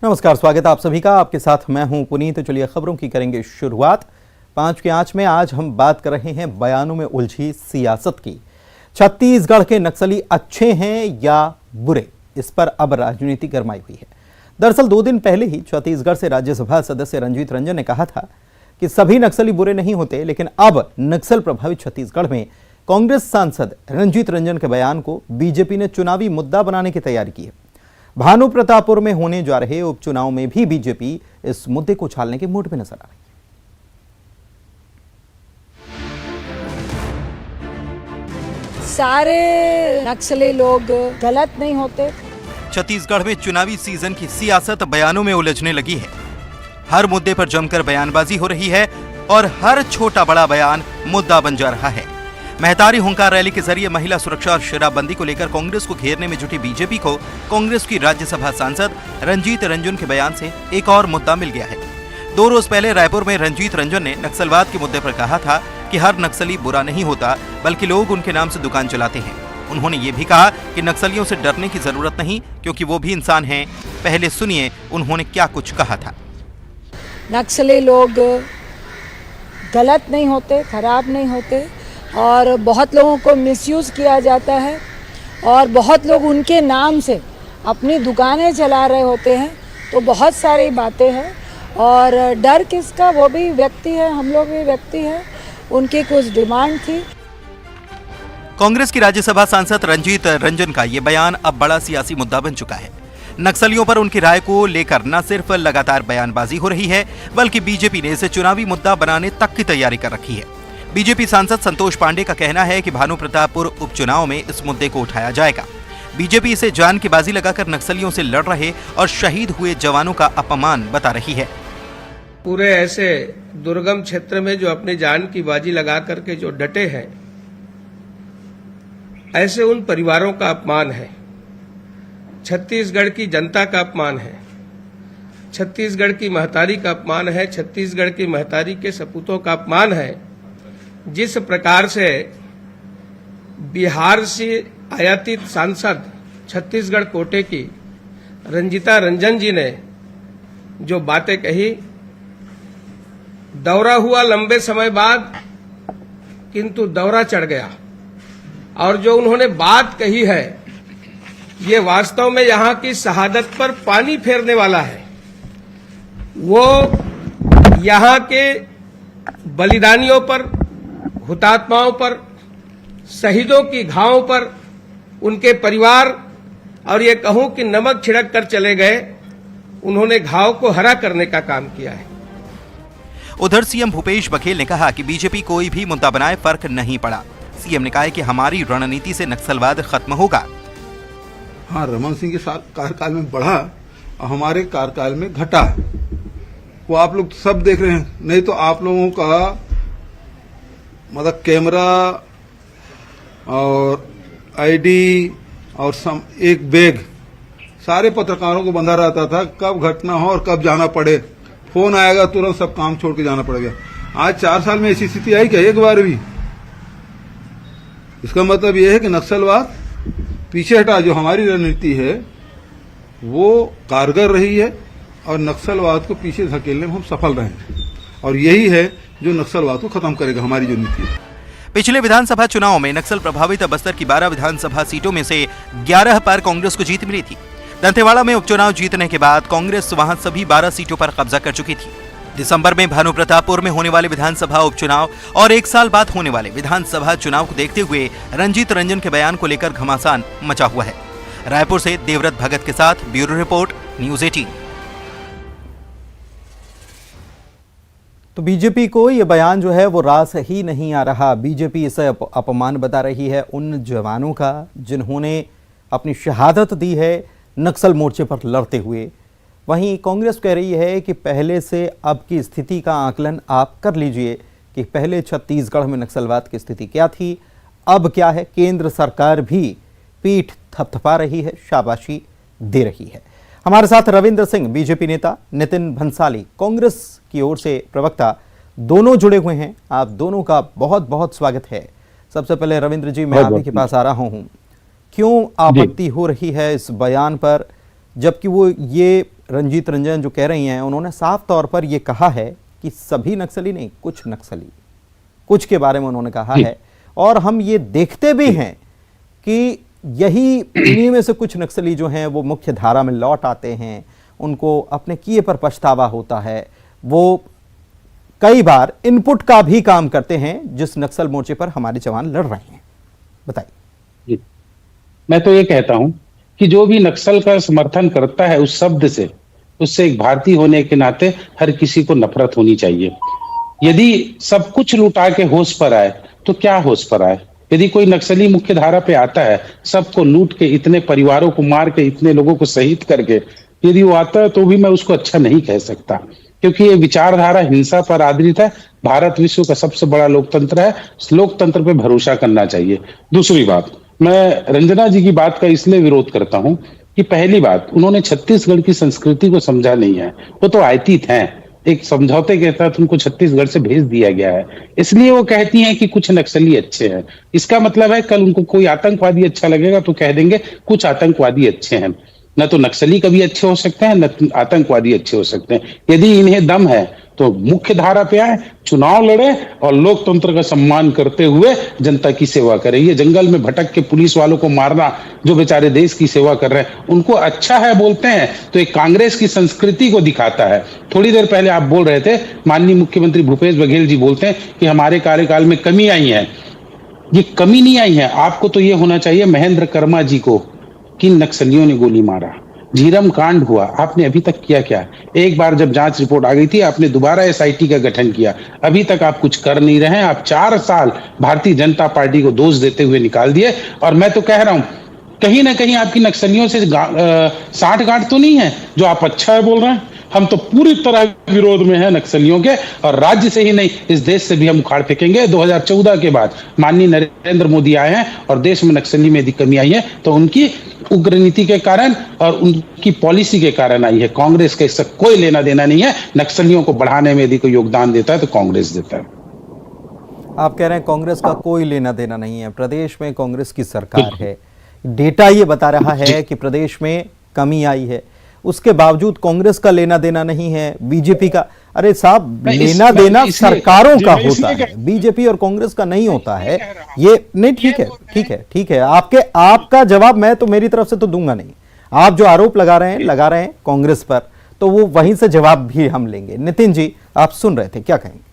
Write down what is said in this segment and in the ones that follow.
नमस्कार, स्वागत है आप सभी का। आपके साथ मैं हूं पुनीत। चलिए खबरों की करेंगे शुरुआत। 5 की आंच में आज हम बात कर रहे हैं बयानों में उलझी सियासत की। छत्तीसगढ़ के नक्सली अच्छे हैं या बुरे, इस पर अब राजनीति गरमाई हुई है। दरअसल 2 दिन पहले ही छत्तीसगढ़ से राज्यसभा सदस्य रंजीत रंजन ने कहा था कि सभी नक्सली बुरे नहीं होते, लेकिन अब नक्सल प्रभावित छत्तीसगढ़ में कांग्रेस सांसद रंजीत रंजन के बयान को बीजेपी ने चुनावी मुद्दा बनाने की तैयारी की है। भानुप्रतापपुर में होने जा रहे उपचुनाव में भी बीजेपी इस मुद्दे को उछालने के मूड में नजर आ रही है। सारे नक्सली लोग गलत नहीं होते। छत्तीसगढ़ में चुनावी सीजन की सियासत बयानों में उलझने लगी है। हर मुद्दे पर जमकर बयानबाजी हो रही है और हर छोटा बड़ा बयान मुद्दा बन जा रहा है। महतारी हुंकार रैली के जरिए महिला सुरक्षा और शराबबंदी को लेकर कांग्रेस को घेरने में जुटी बीजेपी को कांग्रेस की राज्यसभा सांसद रंजीत रंजन के बयान से एक और मुद्दा मिल गया है। 2 रोज पहले रायपुर में रंजीत रंजन ने नक्सलवाद के मुद्दे पर कहा था कि हर नक्सली बुरा नहीं होता, बल्कि लोग उनके नाम से दुकान चलाते हैं। उन्होंने ये भी कहा कि नक्सलियों से डरने की जरूरत नहीं, क्योंकि वो भी इंसान हैं। पहले सुनिए उन्होंने क्या कुछ कहा था। नक्सली लोग गलत नहीं होते, खराब नहीं होते, और बहुत लोगों को मिसयूज़ किया जाता है और बहुत लोग उनके नाम से अपनी दुकानें चला रहे होते हैं। तो बहुत सारी बातें हैं और डर किसका, वो भी व्यक्ति है, हम लोग भी व्यक्ति हैं। उनकी कुछ डिमांड थी। कांग्रेस की राज्यसभा सांसद रंजीत रंजन का ये बयान अब बड़ा सियासी मुद्दा बन चुका है। नक्सलियों पर उनकी राय को लेकर न सिर्फ लगातार बयानबाजी हो रही है, बल्कि बीजेपी ने इसे चुनावी मुद्दा बनाने तक की तैयारी कर रखी है। बीजेपी सांसद संतोष पांडे का कहना है कि भानुप्रतापपुर उपचुनाव में इस मुद्दे को उठाया जाएगा। बीजेपी इसे जान की बाजी लगाकर नक्सलियों से लड़ रहे और शहीद हुए जवानों का अपमान बता रही है। पूरे ऐसे दुर्गम क्षेत्र में जो अपनी जान की बाजी लगा करके जो डटे हैं, ऐसे उन परिवारों का अपमान है, छत्तीसगढ़ की जनता का अपमान है, छत्तीसगढ़ की महतारी का अपमान है, छत्तीसगढ़ की महतारी के सपूतों का अपमान है। जिस प्रकार से बिहार से आयातित सांसद छत्तीसगढ़ कोटे की रंजीता रंजन जी ने जो बातें कही, दौरा हुआ लंबे समय बाद, किंतु दौरा चढ़ गया। और जो उन्होंने बात कही है, ये वास्तव में यहाँ की शहादत पर पानी फेरने वाला है। वो यहाँ के बलिदानियों पर, हुतात्माओं पर, शहीदों की घावों पर, उनके परिवार, और ये कहूं कि नमक छिड़क कर चले गए। उन्होंने घाव को हरा करने का काम किया है। उधर सीएम भूपेश बघेल ने कहा कि बीजेपी कोई भी मुद्दा बनाए, फर्क नहीं पड़ा। सीएम ने कहा कि हमारी रणनीति से नक्सलवाद खत्म होगा। हाँ, रमन सिंह के साथ कार्यकाल में बढ़ा और हमारे कार्यकाल में घटा, वो आप लोग सब देख रहे हैं। नहीं तो आप लोगों का मतलब कैमरा और आईडी और एक बैग सारे पत्रकारों को बंधा रहता था, कब घटना हो और कब जाना पड़े। फोन आएगा तुरंत सब काम छोड़ के जाना पड़ेगा। आज 4 साल में ऐसी स्थिति आई क्या एक बार भी? इसका मतलब यह है कि नक्सलवाद पीछे हटा। जो हमारी रणनीति है वो कारगर रही है और नक्सलवाद को पीछे धकेलने में हम सफल रहे हैं, और यही है जो नक्सलवाद को खत्म करेगा हमारी जो नीति है। पिछले विधानसभा चुनाव में नक्सल प्रभावित बस्तर की 12 विधानसभा सीटों में से 11 पर कांग्रेस को जीत मिली थी। दंतेवाड़ा में उपचुनाव जीतने के बाद कांग्रेस वहां सभी 12 सीटों पर कब्जा कर चुकी थी। दिसंबर में भानुप्रतापपुर में होने वाले विधानसभा उपचुनाव और 1 साल बाद होने वाले विधानसभा चुनाव को देखते हुए रंजीत रंजन के बयान को लेकर घमासान मचा हुआ है। रायपुर से देवव्रत भगत के साथ ब्यूरो रिपोर्ट, न्यूज़ 18। तो बीजेपी को ये बयान जो है वो रास ही नहीं आ रहा। बीजेपी इसे अपमान बता रही है उन जवानों का जिन्होंने अपनी शहादत दी है नक्सल मोर्चे पर लड़ते हुए। वहीं कांग्रेस कह रही है कि पहले से अब की स्थिति का आकलन आप कर लीजिए कि पहले छत्तीसगढ़ में नक्सलवाद की स्थिति क्या थी, अब क्या है। केंद्र सरकार भी पीठ थपथपा रही है, शाबाशी दे रही है। हमारे साथ रविंद्र सिंह बीजेपी नेता, नितिन भंसाली कांग्रेस की ओर से प्रवक्ता, दोनों जुड़े हुए हैं। आप दोनों का बहुत बहुत स्वागत है। सबसे पहले रविंद्र जी, मैं आप ही के पास आ रहा हूं। क्यों आपत्ति हो रही है इस बयान पर, जबकि वो ये रंजीत रंजन जो कह रही हैं, उन्होंने साफ तौर पर ये कहा है कि सभी नक्सली नहीं, कुछ नक्सली, कुछ के बारे में उन्होंने कहा है। और हम ये देखते भी हैं कि यही इन्हीं में से कुछ नक्सली जो हैं वो मुख्य धारा में लौट आते हैं, उनको अपने किए पर पछतावा होता है, वो कई बार इनपुट का भी काम करते हैं जिस नक्सल मोर्चे पर हमारे जवान लड़ रहे हैं। बताइए। मैं तो ये कहता हूं कि जो भी नक्सल का समर्थन करता है उस शब्द से, उससे एक भारतीय होने के नाते हर किसी को नफरत होनी चाहिए। यदि सब कुछ लुटा के होश पर आए तो क्या होश पर आए? यदि कोई नक्सली मुख्य धारा पे आता है, सबको लूट के, इतने परिवारों को मार के, इतने लोगों को शहीद करके यदि वो आता है, तो भी मैं उसको अच्छा नहीं कह सकता, क्योंकि ये विचारधारा हिंसा पर आधारित है। भारत विश्व का सबसे बड़ा लोकतंत्र है, लोकतंत्र पे भरोसा करना चाहिए। दूसरी बात, मैं रंजना जी की बात का इसलिए विरोध करता हूं कि पहली बात, उन्होंने छत्तीसगढ़ की संस्कृति को समझा नहीं है। वो तो आयतीत हैं, एक समझौते के तहत उनको छत्तीसगढ़ से भेज दिया गया है, इसलिए वो कहती हैं कि कुछ नक्सली अच्छे हैं। इसका मतलब है कल उनको कोई आतंकवादी अच्छा लगेगा तो कह देंगे कुछ आतंकवादी अच्छे हैं। न तो नक्सली कभी अच्छे हो सकते हैं, न आतंकवादी अच्छे हो सकते हैं। यदि इन्हें दम है तो मुख्य धारा पे आए, चुनाव लड़े और लोकतंत्र का सम्मान करते हुए जनता की सेवा करें। ये जंगल में भटक के पुलिस वालों को मारना, जो बेचारे देश की सेवा कर रहे हैं, उनको अच्छा है बोलते हैं तो एक कांग्रेस की संस्कृति को दिखाता है। थोड़ी देर पहले आप बोल रहे थे, माननीय मुख्यमंत्री भूपेश बघेल जी बोलते हैं कि हमारे कार्यकाल में कमी आई है। ये कमी नहीं आई है। आपको तो ये होना चाहिए, महेंद्र कर्मा जी को किन नक्सलियों ने गोली मारा, झीरम कांड हुआ, आपने अभी तक किया क्या? एक बार जब जांच रिपोर्ट आ गई थी, आपने दोबारा एसआईटी का गठन किया, अभी तक आप कुछ कर नहीं रहे हैं। आप 4 साल भारतीय जनता पार्टी को दोष देते हुए निकाल दिए। और मैं तो कह रहा हूं, कहीं ना कहीं आपकी नक्सलियों से साठगांठ तो नहीं है जो आप अच्छा है बोल रहे हैं। हम तो पूरी तरह विरोध में हैं नक्सलियों के, और राज्य से ही नहीं, इस देश से भी हम उखाड़ फेंकेंगे। 2014 के बाद माननीय नरेंद्र मोदी आए हैं और देश में नक्सली में यदि कमी आई है तो उनकी उग्र नीति के कारण और उनकी पॉलिसी के कारण आई है। कांग्रेस का इससे कोई लेना देना नहीं है। नक्सलियों को बढ़ाने में यदि कोई योगदान देता है तो कांग्रेस देता है। आप कह रहे हैं कांग्रेस का कोई लेना देना नहीं है, प्रदेश में कांग्रेस की सरकार है, डेटा ये बता रहा है कि प्रदेश में कमी आई है, उसके बावजूद कांग्रेस का लेना देना नहीं है, बीजेपी का। अरे साहब, लेना देना सरकारों का होता है, बीजेपी और कांग्रेस का नहीं होता है। ये नहीं, ठीक है, ठीक है, ठीक है। आपका जवाब मैं तो मेरी तरफ से तो दूंगा नहीं। आप जो आरोप लगा रहे हैं कांग्रेस पर, तो वो वहीं से जवाब भी हम लेंगे। नितिन जी, आप सुन रहे थे, क्या कहेंगे?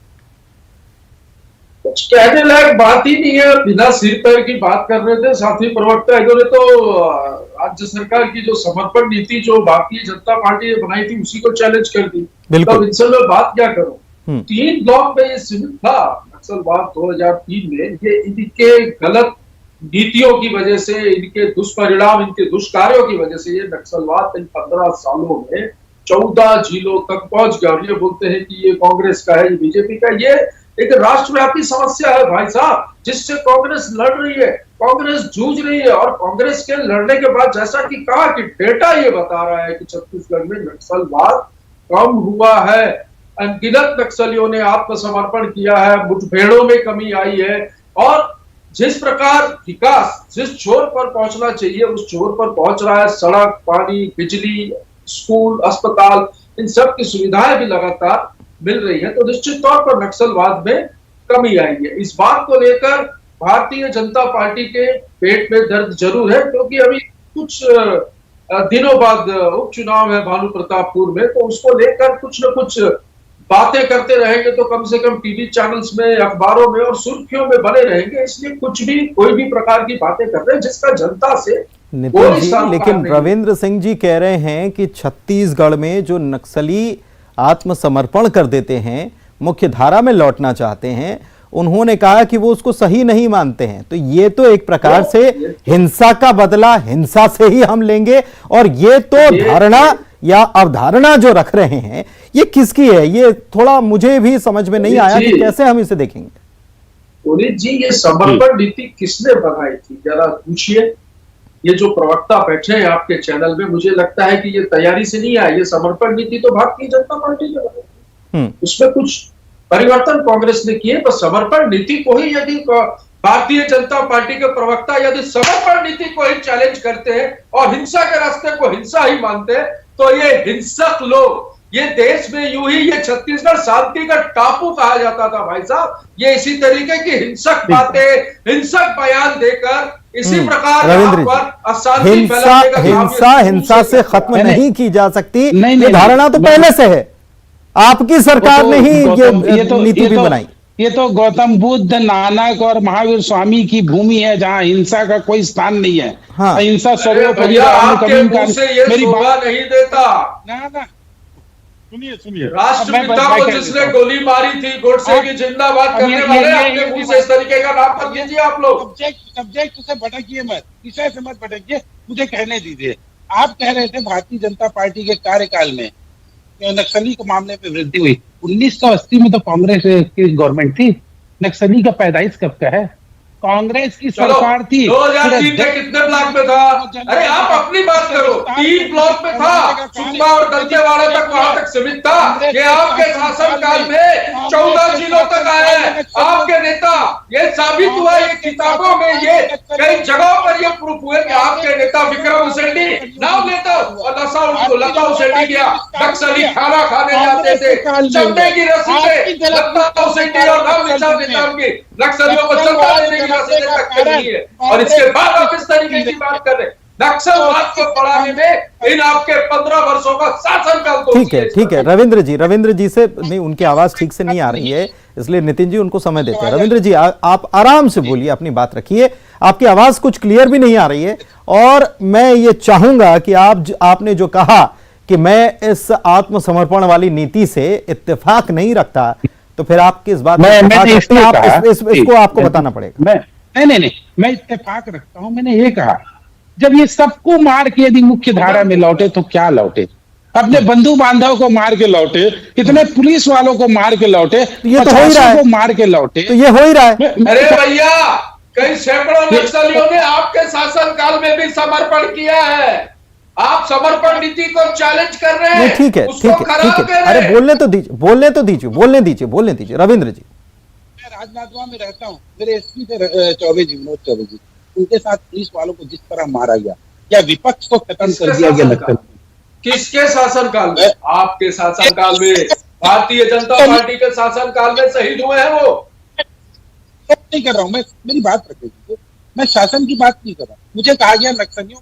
कुछ कहने लायक बात ही नहीं है, बिना सिर पैर की बात कर रहे थे साथी प्रवक्ता। इन्होंने तो राज्य सरकार की जो समर्पण नीति जो भारतीय जनता पार्टी ने बनाई थी उसी को चैलेंज कर दी। तो इनसे मैं बात क्या करूं? 3 ब्लॉक में ये सीमित था नक्सलवाद 2003 में। ये इनके गलत नीतियों की वजह से, इनके दुष्परिणाम, इनके दुष्कार्यों की वजह से ये नक्सलवाद इन 15 सालों में 14 जिलों तक पहुंच गया। और ये बोलते हैं कि ये कांग्रेस का है, ये बीजेपी का। ये एक राष्ट्रव्यापी समस्या है भाई साहब, जिससे कांग्रेस लड़ रही है, कांग्रेस जूझ रही है। और कांग्रेस के लड़ने के बाद, जैसा कि कहा कि डेटा ये बता रहा है कि छत्तीसगढ़ में नक्सलवाद कम हुआ है, अनगिनत नक्सलियों ने आत्मसमर्पण किया है, मुठभेड़ों में कमी आई है। और जिस प्रकार विकास जिस छोर पर पहुंचना चाहिए उस छोर पर पहुंच रहा है। सड़क, पानी, बिजली, स्कूल, अस्पताल, इन सब की सुविधाएं भी लगातार मिल रही है। तो निश्चित तौर पर नक्सलवाद में कमी आई है। इस बात को लेकर भारतीय जनता पार्टी के पेट में दर्द जरूर है, क्योंकि अभी कुछ दिनों बाद उपचुनाव है भानु प्रतापपुर में, तो उसको लेकर कुछ न कुछ बातें करते रहेंगे तो कम से कम टीवी चैनल्स में, अखबारों में और सुर्खियों में बने रहेंगे। इसलिए कुछ भी, कोई भी प्रकार की बातें कर रहे हैं जिसका जनता से नितिन जी, लेकिन रविंद्र सिंह जी कह रहे हैं कि छत्तीसगढ़ में जो नक्सली आत्मसमर्पण कर देते हैं, मुख्य धारा में लौटना चाहते हैं, उन्होंने कहा कि वो उसको सही नहीं मानते हैं। तो ये तो एक प्रकार से हिंसा का बदला हिंसा से ही हम लेंगे। और ये तो धारणा या अवधारणा जो रख रहे हैं, ये किसकी है? ये थोड़ा मुझे भी समझ में नहीं आया कि कैसे हम इसे देखेंगे। पुनीत जी, ये समर्पण नीति किसने बनाई थी, जरा पूछिए। ये जो प्रवक्ता बैठे हैं आपके चैनल में, मुझे लगता है कि ये तैयारी से नहीं आया। ये समर्पण नीति तो भारतीय जनता पार्टी ने बनाई, उसमें कुछ परिवर्तन कांग्रेस ने किए, बस समर्पण नीति को ही यदि भारतीय जनता पार्टी के प्रवक्ता यदि समर्पण नीति को ही चैलेंज करते हैं और हिंसा के रास्ते को हिंसा ही मानते हैं, तो ये हिंसक लोग, ये देश में यूं ही ये छत्तीसगढ़ शांति का टापू कहा जाता था भाई साहब। ये इसी तरीके की हिंसक बातें, हिंसक बयान देकर इसी प्रकार रविंद्र पर अशांति हिंसा फैलाने का काम हिंसा ये हिंसा से खत्म नहीं की जा सकती, ये नहीं, धारणा तो पहले से है, आपकी सरकार ने ही ये नीति भी बनाई। ये तो गौतम बुद्ध, नानक और महावीर स्वामी की भूमि है जहां हिंसा का कोई स्थान नहीं है। हाँ। हिंसा भैया आपके मुंह से ये मेरी शोभा बात नहीं देता। ना सुनिए राष्ट्रपिता को जिसने गोली मारी थी, गोडसे की जिंदाबाद करने वाले, आपके मुंह से इस तरीके का नाम मत लीजिए आप लोग। सब्जेक्ट से भटकिए मत, विषय से मत भटकिए, मुझे कहने दीजिए। आप कह रहे थे भारतीय जनता पार्टी के कार्यकाल में नक्सली के मामले में वृद्धि हुई। 1980 में तो कांग्रेस की गवर्नमेंट थी, नक्सली का पैदाइश कब का है? कांग्रेस की सरकार थी। 2003 में कितने ब्लॉक में था? अरे आप अपनी बात करो, 3 ब्लॉक में था, सुकमा और दंतेवाड़ा तक, वहां तक सीमित था। ये आपके शासनकाल में 14 जिलों तक आया है। आपके नेता, ये साबित हुआ, ये किताबों में, ये कई जगहों पर ये प्रूफ हुए कि आपके नेता विक्रम उसेंडी नाम लेता और लता उसेंडी गया, नक्सली खाना खाने जाते थे, चलने की रस्सी पे लता उसेंडी और नाम निशान नेता उनकी नक्सलियों को चलता देने की और इसके बाद आप इस तरीके की बात कर रहे हैं। नक्सलवाद को बढ़ाने में इन आपके 15 वर्षों का शासनकाल। ठीक है रविंद्र जी से नहीं, उनकी आवाज ठीक से नहीं आ रही है, इसलिए नितिन जी उनको समय देते हैं। रविंद्र जी आप आराम से बोलिए, अपनी बात रखिए, आपकी आवाज कुछ क्लियर भी नहीं आ रही है। और मैं ये चाहूंगा कि आपने जो कहा कि मैं इस आत्मसमर्पण वाली नीति से इत्तेफाक नहीं रखता, तो फिर आप किस बात इसको आपको बताना पड़ेगा। नहीं, मैं इत्तेफाक रखता हूं। मैंने ये कहा, जब ये सबको मार के यदि मुख्य धारा में लौटे तो क्या लौटे? अपने बंधु बांधव को मार के लौटे, इतने पुलिस वालों को मार के लौटे, ये तो हो ही रहा है, मार के लौटे, तो ये हो ही रहा है। अरे भैया, कई सैकड़ों नक्सलियों ने आपके शासनकाल में भी समर्पण किया है। आप समर्पण नीति को चैलेंज कर रहे हैं। ठीक है। अरे बोलने तो दीजिए रविंद्र जी। मैं राजनांदगांव में रहता हूँ, मेरे एसपी थे चौबे जी, विनोद चौबे जी, उनके साथ पुलिस वालों को जिस तरह मारा गया, या विपक्ष को खत्म कर दिया गया नक्सल। किसके शासनकाल में? आपके शासनकाल में, भारतीय जनता पार्टी के शासनकाल में शहीद हुए हैं वो। नहीं कर रहा हूँ मैं, मेरी बात रखिए, मैं शासन की बात नहीं कर रहा। मुझे कहा गया नक्सलियों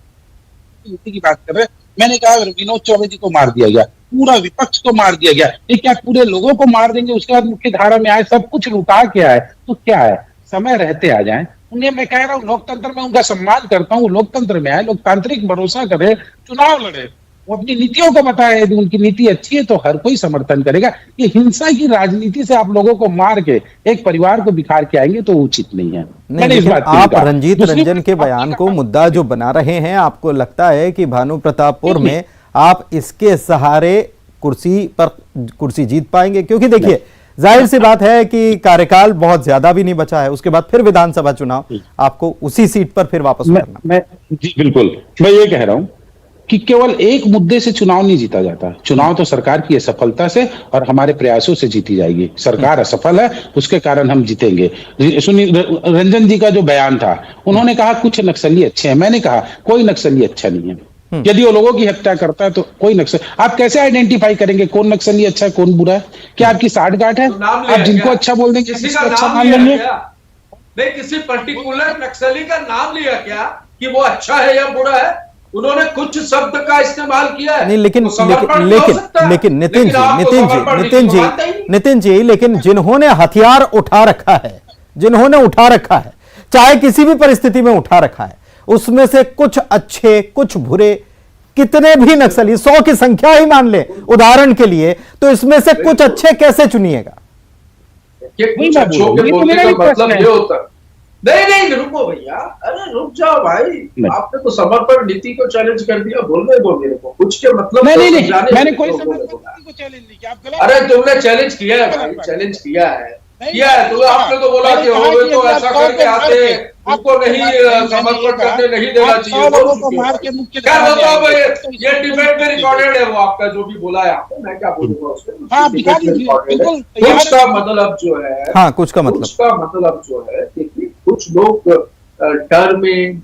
की बात कर रहे, मैंने कहा विनोद चौबे जी को मार दिया गया, पूरा विपक्ष को मार दिया गया, ये क्या पूरे लोगों को मार देंगे? उसके बाद मुख्य धारा में आए, सब कुछ लुटा के आए, तो क्या है? समय रहते आ जाए। उन्हें मैं कह रहा हूँ, लोकतंत्र में उनका सम्मान करता हूँ, लोकतंत्र में आए, लोकतांत्रिक भरोसा करे, चुनाव लड़े, वो अपनी नीतियों को बताए। यदि उनकी नीति अच्छी है तो हर कोई समर्थन करेगा। ये हिंसा की राजनीति से आप लोगों को मार के एक परिवार को बिखार के आएंगे तो उचित नहीं है। नहीं, आप रंजीत रंजन के बयान को मुद्दा जो बना रहे हैं, आपको लगता है कि भानु प्रतापपुर में आप इसके सहारे कुर्सी जीत पाएंगे? क्योंकि देखिए, जाहिर सी बात है कि कार्यकाल बहुत ज्यादा भी नहीं बचा है, उसके बाद फिर विधानसभा चुनाव, आपको उसी सीट पर फिर वापस उतरना। जी बिल्कुल, मैं ये कह रहा हूं कि केवल एक मुद्दे से चुनाव नहीं जीता जाता। चुनाव तो सरकार की असफलता से और हमारे प्रयासों से जीती जाएगी। सरकार असफल है, उसके कारण हम जीतेंगे। सुनिए, रंजन जी का जो बयान था, उन्होंने कहा कुछ नक्सली अच्छे हैं। मैंने कहा कोई नक्सली अच्छा नहीं है। यदि वो लोगों की हत्या करता है तो कोई नक्सल, आप कैसे आइडेंटिफाई करेंगे कौन नक्सली अच्छा है कौन बुरा है? क्या आपकी साठगांठ है? आप जिनको अच्छा बोल देंगे किसको अच्छा मान लेंगे? नहीं, किसी पर्टिकुलर नक्सली का नाम लिया क्या कि वो अच्छा है या बुरा है? उन्होंने कुछ शब्द का इस्तेमाल किया है। नहीं, लेकिन नितिन जी, लेकिन जिन्होंने हथियार उठा रखा है, चाहे किसी भी परिस्थिति में उठा रखा है, उसमें से कुछ अच्छे कुछ बुरे, कितने भी नक्सली, 100 की संख्या ही मान ले उदाहरण के लिए, तो इसमें से कुछ अच्छे कैसे चुनिएगा? मतलब ये होता नहीं, रुको भैया, अरे रुक जाओ भाई, आपने तो समर्पण नीति को चैलेंज कर दिया, बोलने दो मेरे को कुछ के मतलब। नहीं, मैंने कोई समर्पण नीति को चैलेंज नहीं किया। अरे तुमने चैलेंज किया है भाई, चैलेंज किया है। तुम्हें आपने तो बोला कि हो तो ऐसा करके आते, उनको नहीं समर्पण करने नहीं देना चाहिए, बोल चुके। क्या बताओ भाई, ये डिबेट में रिकॉर्डेड है, वो आपका जो भी बोला है आपने, मैं क्या बोलूंगा उसमें। कुछ का मतलब जो है, हाँ, कुछ का मतलब जो है कि कुछ लोग डर में,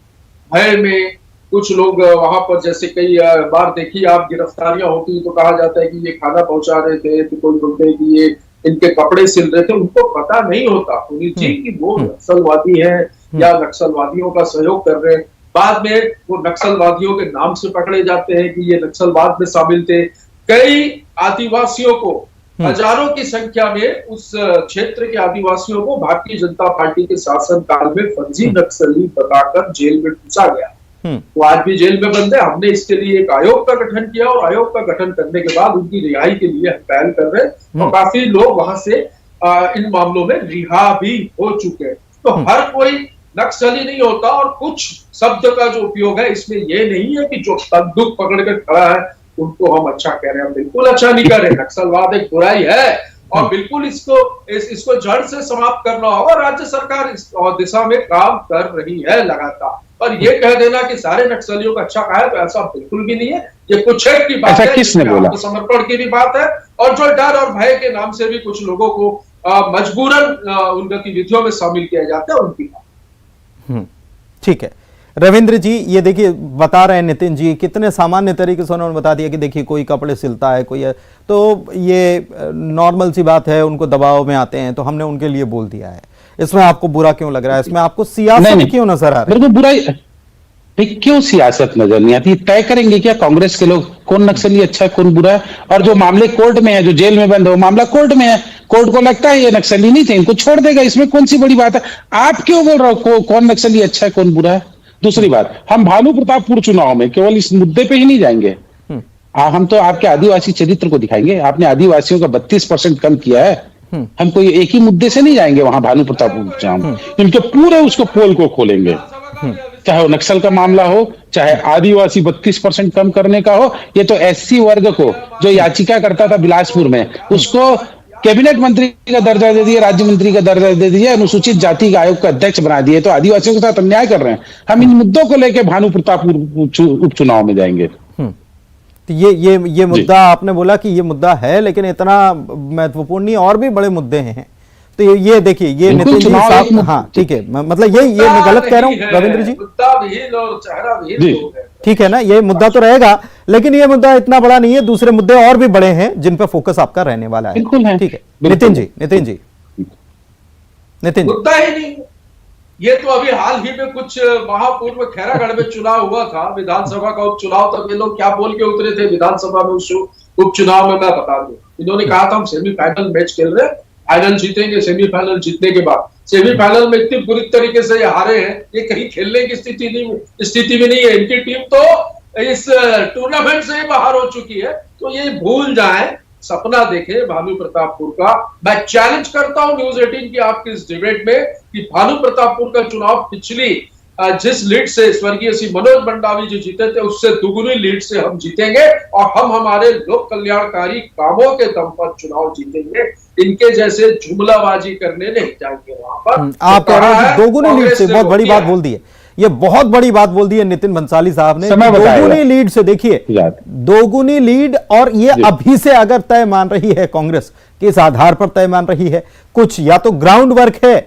भय में, कुछ लोग वहां पर, जैसे कई बार देखिए आप गिरफ्तारियां होती तो कहा जाता है कि ये खाना पहुंचा रहे थे, तो कोई बोलते हैं कि ये इनके कपड़े सिल रहे थे। उनको पता नहीं होता पुनीत जी कि वो नक्सलवादी है या नक्सलवादियों का सहयोग कर रहे हैं। बाद में वो नक्सलवादियों के नाम से पकड़े जाते हैं कि ये नक्सलवाद में शामिल थे। कई आदिवासियों को, हजारों की संख्या में उस क्षेत्र के आदिवासियों को भारतीय जनता पार्टी के शासन काल में फर्जी नक्सली बताकर जेल में घुसा गया। वो आज भी जेल में बंद है। हमने इसके लिए एक आयोग का गठन किया और आयोग का गठन करने के बाद उनकी रिहाई के लिए हम पहल कर रहे हैं और काफी लोग वहां से इन मामलों में रिहा भी हो चुके हैं। तो हर कोई नक्सली नहीं होता, और कुछ शब्द का जो उपयोग है इसमें यह नहीं है कि जो बंदूक पकड़ कर खड़ा है उनको हम अच्छा कह रहे हैं। हम बिल्कुल अच्छा नहीं कर रहे। नक्सलवाद एक बुराई है और बिल्कुल इसको जड़ से समाप्त करना होगा। राज्य सरकार इस दिशा में काम कर रही है लगातार। पर ये कह देना कि सारे नक्सलियों का अच्छा कहा है, तो ऐसा बिल्कुल भी नहीं है। ये कुछ एक की बात है, किसने बोला? समर्पण की भी बात है, और जो डर और भय के नाम से भी कुछ लोगों को मजबूरन उन गतिविधियों में शामिल किया जाता है, उनकी बात। ठीक है रविंद्र जी, ये देखिए बता रहे हैं नितिन जी, कितने सामान्य तरीके से उन्होंने बता दिया कि देखिए कोई कपड़े सिलता है, कोई है, तो ये नॉर्मल सी बात है। उनको दबाव में आते हैं तो हमने उनके लिए बोल दिया है। इसमें आपको बुरा क्यों लग रहा है? इसमें आपको सियासत क्यों नजर आ रहा है? मेरे को बुरा क्यों सियासत नजर नहीं आती? तय करेंगे क्या कांग्रेस के लोग कौन नक्सली अच्छा है, कौन बुरा है? और जो मामले कोर्ट में है, जो जेल में बंद है, वो मामला कोर्ट में है। कोर्ट को लगता है ये नक्सली नहीं थे, इनको छोड़ देगा। इसमें कौन सी बड़ी बात है? आप क्यों बोल रहे हो कौन नक्सली अच्छा है, कौन बुरा है? दूसरी बात, हम भानु प्रतापपुर चुनाव में केवल इस मुद्दे पे ही नहीं जाएंगे। हम तो आपके आदिवासी चरित्र को दिखाएंगे। आपने आदिवासियों का 32% कम किया है। हम कोई एक ही मुद्दे से नहीं जाएंगे वहां भानु प्रतापपुर चुनाव, इनके पूरे उसको पोल को खोलेंगे। चाहे वो नक्सल का मामला हो, चाहे आदिवासी 32% कम करने का हो। ये तो एससी वर्ग को जो याचिका करता था बिलासपुर में, उसको कैबिनेट मंत्री का दर्जा दे दिया, राज्य मंत्री का दर्जा दे दिया, अनुसूचित जाति का आयोग का अध्यक्ष बना दिए। तो आदिवासियों के साथ अन्याय कर रहे हैं। हम इन मुद्दों को लेकर भानु प्रतापपुर उपचुनाव में जाएंगे। तो ये मुद्दा आपने बोला कि ये मुद्दा है, लेकिन इतना महत्वपूर्ण नहीं, और भी बड़े मुद्दे हैं। तो ये देखिए, ये नितिन जी साहब, हाँ ठीक है, मतलब ये मैं गलत कह रहा हूँ रविंद्र जी? ठीक है ना, ये मुद्दा तो रहेगा, लेकिन ये मुद्दा इतना बड़ा नहीं है। दूसरे मुद्दे और भी बड़े हैं जिन पे फोकस आपका रहने वाला है। ठीक है नितिन जी मुद्दा ही नहीं। ये तो अभी हाल ही में कुछ महापूर्व खैरागढ़ में चुनाव हुआ था, विधानसभा का उपचुनाव। तब ये लोग क्या बोल के उतरे थे विधानसभा में उस उपचुनाव में, मैं बता दूं। इन्होंने कहा था हम सेमीफाइनल मैच खेल रहे हैं, फाइनल जीतेंगे। सेमीफाइनल जीतने के बाद सेमीफाइनल में इतनी बुरी तरीके से ये हारे हैं, ये कहीं खेलने की स्थिति में नहीं है। इनकी टीम तो इस टूर्नामेंट से ही बाहर हो चुकी है। तो ये भूल जाए, सपना देखे भानु प्रतापपुर का। मैं चैलेंज करता हूं न्यूज 18 की आपकी इस डिबेट में कि भानु प्रतापपुर का चुनाव पिछली जिस लीड से स्वर्गीय श्री मनोज मंडावी जी जीते थे, उससे दुगुनी लीड से हम जीतेंगे और हम हमारे लोक कल्याणकारी कामों के दम पर चुनाव जीतेंगे। इनके जैसे जुमलाबाजी करने नहीं जाएंगे वहां पर। आप कह रहे हैं कि दोगुनी लीड से, बहुत बड़ी बात बोल दी है, ये बहुत बड़ी बात बोल दी है नितिन भंसाली साहब ने। दोगुनी लीड से, देखिए दोगुनी लीड, और ये अभी से अगर तय मान रही है कांग्रेस, किस आधार पर तय मान रही है? कुछ या तो ग्राउंड वर्क है।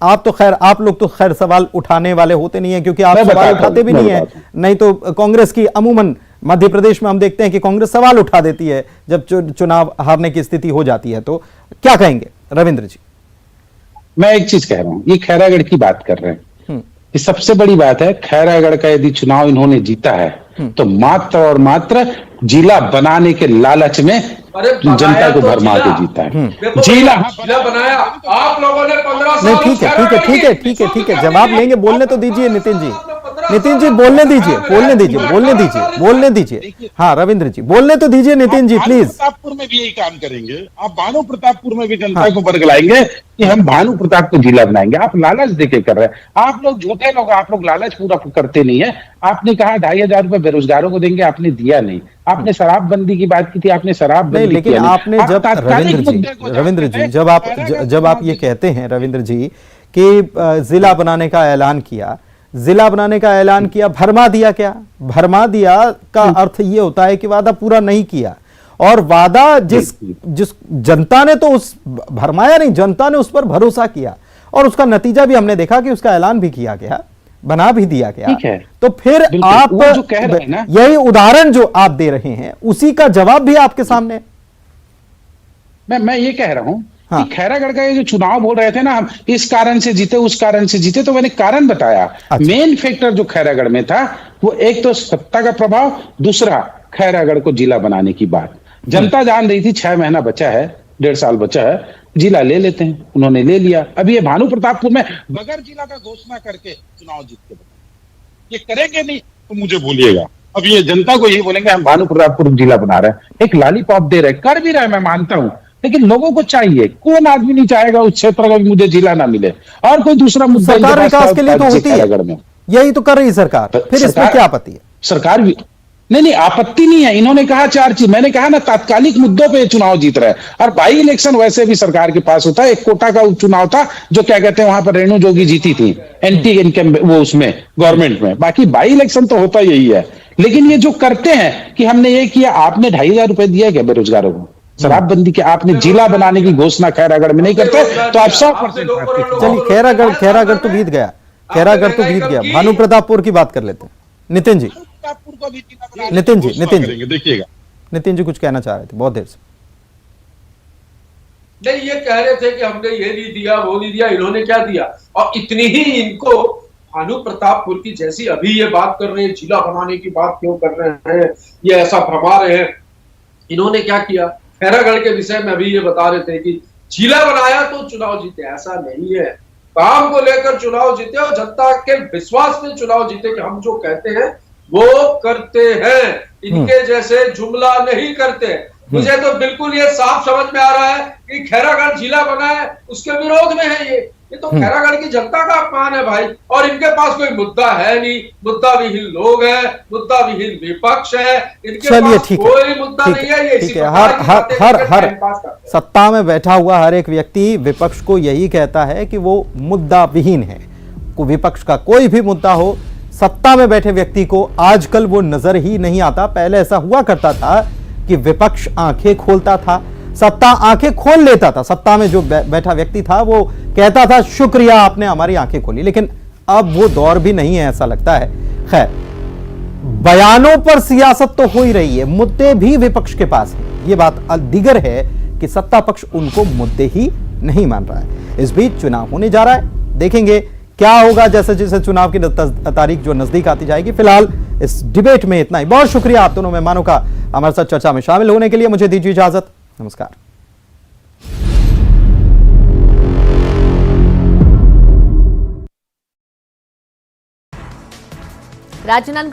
आप लोग तो खैर सवाल उठाने वाले होते नहीं है, क्योंकि आप सवाल उठाते भी नहीं है। नहीं तो कांग्रेस की अमूमन मध्य प्रदेश में हम देखते हैं कि कांग्रेस सवाल उठा देती है जब चुनाव हारने की स्थिति हो जाती है। तो क्या कहेंगे रविंद्र जी? मैं एक चीज कह रहा हूं, ये खैरागढ़ की बात कर रहे हैं, ये सबसे बड़ी बात है। खैरागढ़ का यदि चुनाव इन्होंने जीता है तो मात्र और मात्र जिला बनाने के लालच में जनता को भरमा के जीता है। जिला बनाया आप लोगों ने 15 साल। नहीं ठीक है, जवाब लेंगे। बोलने तो दीजिए नितिन जी, बोलने दीजिए। हाँ रविंद्र जी, बोलने तो दीजिए नितिन जी प्लीज। प्रतापपुर में भी यही काम करेंगे। आप भानु प्रतापपुर में भी जनता को बरगलाएंगे कि हम भानु प्रताप को जिला बनाएंगे। आप लालच देके कर रहे हैं। आप लोग झूठे लोग, आप लोग लालच पूरा करते नहीं है। आपने कहा 2,500 रुपए बेरोजगारों को देंगे, आपने दिया नहीं। आपने शराबबंदी की बात की थी, आपने शराब बंदी नहीं, लेकिन आपने जब रविंद्र जी जब आप ये कहते हैं रविंद्र जी कि जिला बनाने का ऐलान किया, जिला बनाने का ऐलान किया, भरमा दिया। क्या भरमा दिया का अर्थ ये होता है कि वादा पूरा नहीं किया, और वादा जिस जनता ने तो उस भरमाया नहीं, जनता ने उस पर भरोसा किया और उसका नतीजा भी हमने देखा कि उसका ऐलान भी किया गया, बना भी दिया गया। ठीक है। तो फिर आप वो जो कह रहे हैं ना, यही उदाहरण जो आप दे रहे हैं उसी का जवाब भी आपके सामने। मैं ये कह रहा हूं हाँ। कि खैरागढ़ का ये जो चुनाव बोल रहे थे ना, हम इस कारण से जीते, उस कारण से जीते, तो मैंने कारण बताया। अच्छा। मेन फैक्टर जो खैरागढ़ में था वो एक तो सत्ता का प्रभाव, दूसरा खैरागढ़ को जिला बनाने की बात। जनता जान रही थी 6 महीना बचा है, 1.5 साल बचा है, जिला ले लेते हैं, उन्होंने ले लिया। अभी ये भानु प्रतापपुर में बगैर जिला का घोषणा करके चुनाव जीत के बताएं, ये करेंगे नहीं तो मुझे भूलिएगा। अब ये जनता को यही बोलेंगे हम भानु प्रतापपुर जिला बना रहे हैं, एक लॉलीपॉप दे रहे, कर भी रहे, मैं मानता हूं, लेकिन लोगों को चाहिए, कौन आदमी नहीं चाहेगा उस क्षेत्र का मुझे जिला ना मिले। और कोई दूसरा मुद्दा सरकार विकास के लिए तो होती है, यही तो कर रही सरकार, फिर इसमें क्या आपत्ति है? सरकार भी नहीं, आपत्ति नहीं है। इन्होंने कहा 4 चीज, मैंने कहा ना तात्कालिक मुद्दों पे चुनाव जीत रहे हैं। और बाई इलेक्शन वैसे भी सरकार के पास होता है। एक कोटा का उपचुनाव था जो क्या कहते हैं वहां पर रेणु जोगी जीती थी एंटी इनकम वो उसमें गवर्नमेंट में, बाकी बाई इलेक्शन तो होता यही है। लेकिन ये जो करते हैं कि हमने ये किया, आपने 2,500 रुपए दिया क्या बेरोजगारों को शराबबंदी के, आपने जिला बनाने की घोषणा खैरागढ़ में नहीं करते तो आप 100%। चलिए खैरागढ़ तो बीत गया, खैरागढ़ तो बीत गया, भानु प्रतापपुर की बात कर लेते हैं। नितिन जी, देखिएगा नितिन जी कुछ कहना चाह रहे थे बहुत देर से। नहीं, ये कह रहे थे कि हमने ये नहीं दिया, वो नहीं दिया, इन्होंने क्या दिया। और इतनी ही इनको भानु प्रतापपुर की जैसी अभी ये बात कर रहे हैं, जिला बनाने की बात क्यों कर रहे हैं, ये ऐसा भरमा रहे हैं। इन्होंने क्या किया खैरागढ़ के विषय में अभी ये बता रहे थे कि जिला बनाया तो चुनाव जीते, ऐसा नहीं है। काम को लेकर चुनाव जीते और जनता के विश्वास में चुनाव जीते कि हम जो कहते हैं वो करते हैं, इनके जैसे जुमला नहीं करते। मुझे तो बिल्कुल ये साफ समझ में आ रहा है कि खैरागढ़ जिला बना है उसके विरोध में है। ये तो खैरागढ़ की जनता का अपमान है भाई। और इनके पास कोई मुद्दा है नहीं, मुद्दा विहीन लोग हैं, मुद्दा विहीन विपक्ष है, इनके पास कोई मुद्दा नहीं है। ये ठीक है, हर सत्ता में बैठा हुआ हर एक व्यक्ति विपक्ष को यही कहता है कि वो मुद्दा विहीन है। विपक्ष का कोई भी मुद्दा हो, सत्ता में बैठे व्यक्ति को आजकल वो नजर ही नहीं आता। पहले ऐसा हुआ करता था कि विपक्ष आंखें खोलता था, सत्ता आंखें खोल लेता था। सत्ता में जो बैठा व्यक्ति था वो कहता था शुक्रिया आपने हमारी आंखें खोली। लेकिन अब वो दौर भी नहीं है ऐसा लगता है। खैर, बयानों पर सियासत तो हो ही रही है, मुद्दे भी विपक्ष के पास हैं। ये बात दीगर है कि सत्ता पक्ष उनको मुद्दे ही नहीं मान रहा है। इस बीच चुनाव होने जा रहा है, देखेंगे क्या होगा जैसे जैसे चुनाव की तारीख जो नजदीक आती जाएगी। फिलहाल इस डिबेट में इतना ही। बहुत शुक्रिया आप दोनों मेहमानों का हमारे साथ चर्चा में शामिल होने के लिए। मुझे दीजिए इजाजत, नमस्कार। राजनांदगांव